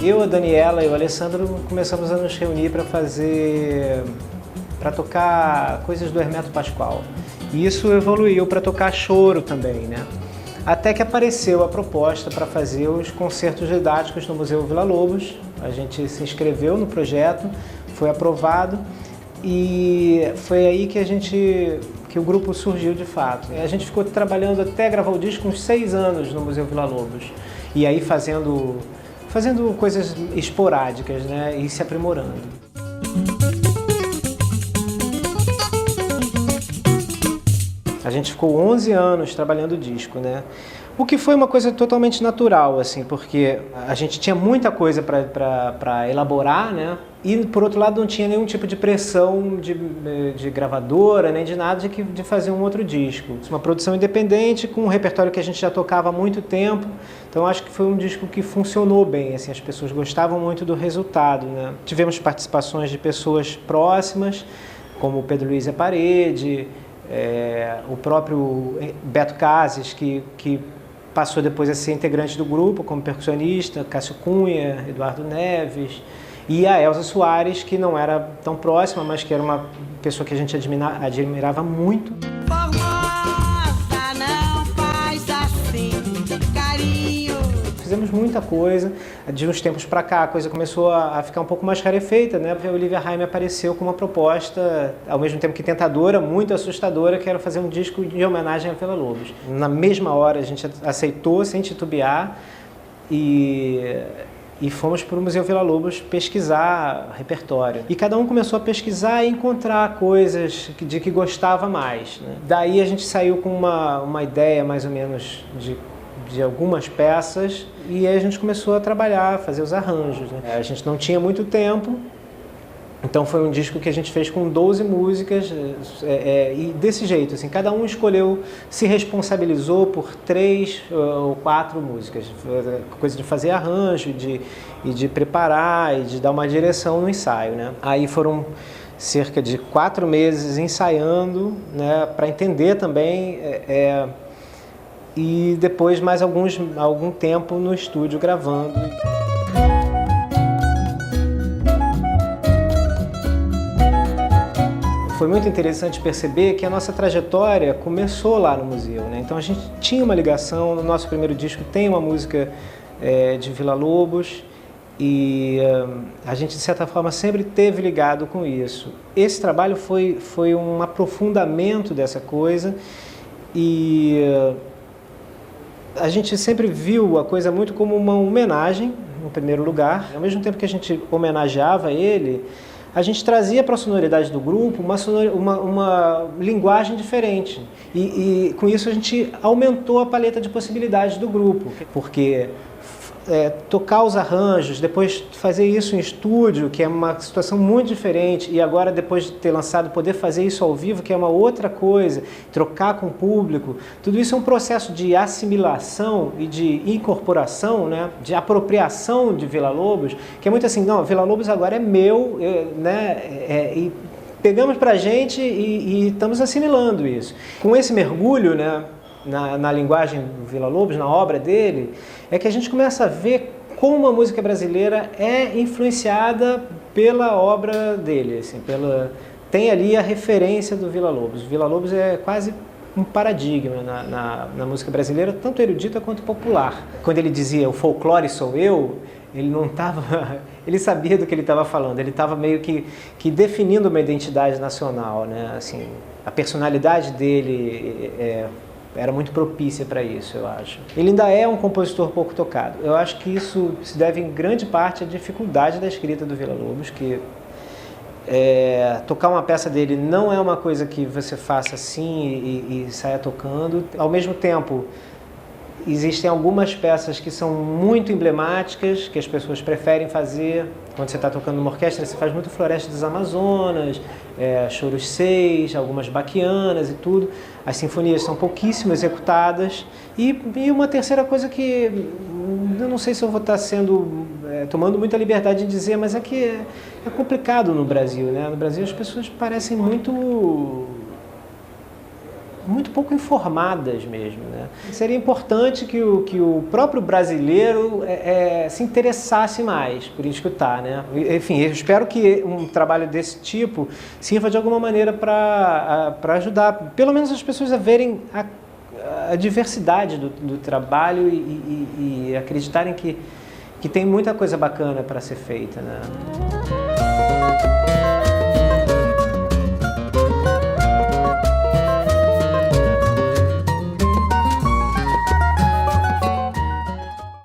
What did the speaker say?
Eu, a Daniela e o Alessandro começamos a nos reunir para tocar coisas do Hermeto Pascoal. E isso evoluiu para tocar choro também, né? Até que apareceu a proposta para fazer os concertos didáticos no Museu Villa-Lobos. A gente se inscreveu no projeto, foi aprovado e foi aí que o grupo surgiu de fato. A gente ficou trabalhando até gravar o disco uns 6 anos no Museu Villa-Lobos. E aí fazendo coisas esporádicas, né, e se aprimorando. A gente ficou 11 anos trabalhando o disco, né? O que foi uma coisa totalmente natural, assim, porque a gente tinha muita coisa para elaborar, né? E, por outro lado, não tinha nenhum tipo de pressão de gravadora, nem de nada de fazer um outro disco. Uma produção independente, com um repertório que a gente já tocava há muito tempo. Então, acho que foi um disco que funcionou bem, assim, as pessoas gostavam muito do resultado, né? Tivemos participações de pessoas próximas, como o Pedro Luiz Parede, o próprio Beto Casas, que passou depois a ser integrante do grupo como percussionista, Cássio Cunha, Eduardo Neves, e a Elza Soares, que não era tão próxima, mas que era uma pessoa que a gente admirava muito. Fizemos muita coisa, de uns tempos para cá a coisa começou a ficar um pouco mais rarefeita, né? A Olivia Raime apareceu com uma proposta, ao mesmo tempo que tentadora, muito assustadora, que era fazer um disco de homenagem a Villa-Lobos. Na mesma hora a gente aceitou, sem titubear, e fomos para o Museu Villa-Lobos pesquisar repertório. E cada um começou a pesquisar e encontrar coisas de que gostava mais, né? Daí a gente saiu com uma ideia mais ou menos de algumas peças e aí a gente começou a trabalhar, a fazer os arranjos, né? A gente não tinha muito tempo, então foi um disco que a gente fez com 12 músicas e desse jeito, assim, cada um escolheu, se responsabilizou por 3 ou 4 músicas, coisa de fazer arranjo, e de preparar e de dar uma direção no ensaio, né? Aí foram cerca de 4 meses ensaiando, né, para entender também e depois mais algum tempo no estúdio gravando. Foi muito interessante perceber que a nossa trajetória começou lá no museu, né? Então a gente tinha uma ligação, no nosso primeiro disco tem uma música de Villa-Lobos e a gente de certa forma sempre teve ligado com isso. Esse trabalho foi um aprofundamento dessa coisa e a gente sempre viu a coisa muito como uma homenagem, no primeiro lugar. Ao mesmo tempo que a gente homenageava ele, a gente trazia para a sonoridade do grupo uma linguagem diferente. E com isso a gente aumentou a paleta de possibilidades do grupo. Porque tocar os arranjos, depois fazer isso em estúdio, que é uma situação muito diferente, e agora depois de ter lançado, poder fazer isso ao vivo, que é uma outra coisa, trocar com o público, tudo isso é um processo de assimilação e de incorporação, né, de apropriação de Villa-Lobos, que é muito assim, não, Villa-Lobos agora é meu, né, e pegamos pra gente e estamos assimilando isso. Com esse mergulho, né, na linguagem do Villa-Lobos, na obra dele, é que a gente começa a ver como a música brasileira é influenciada pela obra dele, assim, tem ali a referência do Villa-Lobos. O Villa-Lobos é quase um paradigma na música brasileira, tanto erudita quanto popular. Quando ele dizia o folclore sou eu, ele não estava, ele sabia do que ele estava falando, ele estava meio que definindo uma identidade nacional, né? Assim, a personalidade dele era muito propícia para isso, eu acho. Ele ainda é um compositor pouco tocado. Eu acho que isso se deve em grande parte à dificuldade da escrita do Villa-Lobos, que tocar uma peça dele não é uma coisa que você faça assim e saia tocando. Ao mesmo tempo, existem algumas peças que são muito emblemáticas, que as pessoas preferem fazer. Quando você está tocando numa orquestra, você faz muito Floresta das Amazonas, Choros 6, algumas baquianas e tudo. As sinfonias são pouquíssimo executadas. E uma terceira coisa que eu não sei se eu vou estar sendo tomando muita liberdade de dizer, mas é que é complicado no Brasil, né? No Brasil as pessoas parecem muito pouco informadas mesmo, né? Seria importante que o próprio brasileiro se interessasse mais por escutar, né? Enfim, eu espero que um trabalho desse tipo sirva de alguma maneira para ajudar, pelo menos as pessoas a verem a diversidade do trabalho e acreditarem que tem muita coisa bacana para ser feita, né?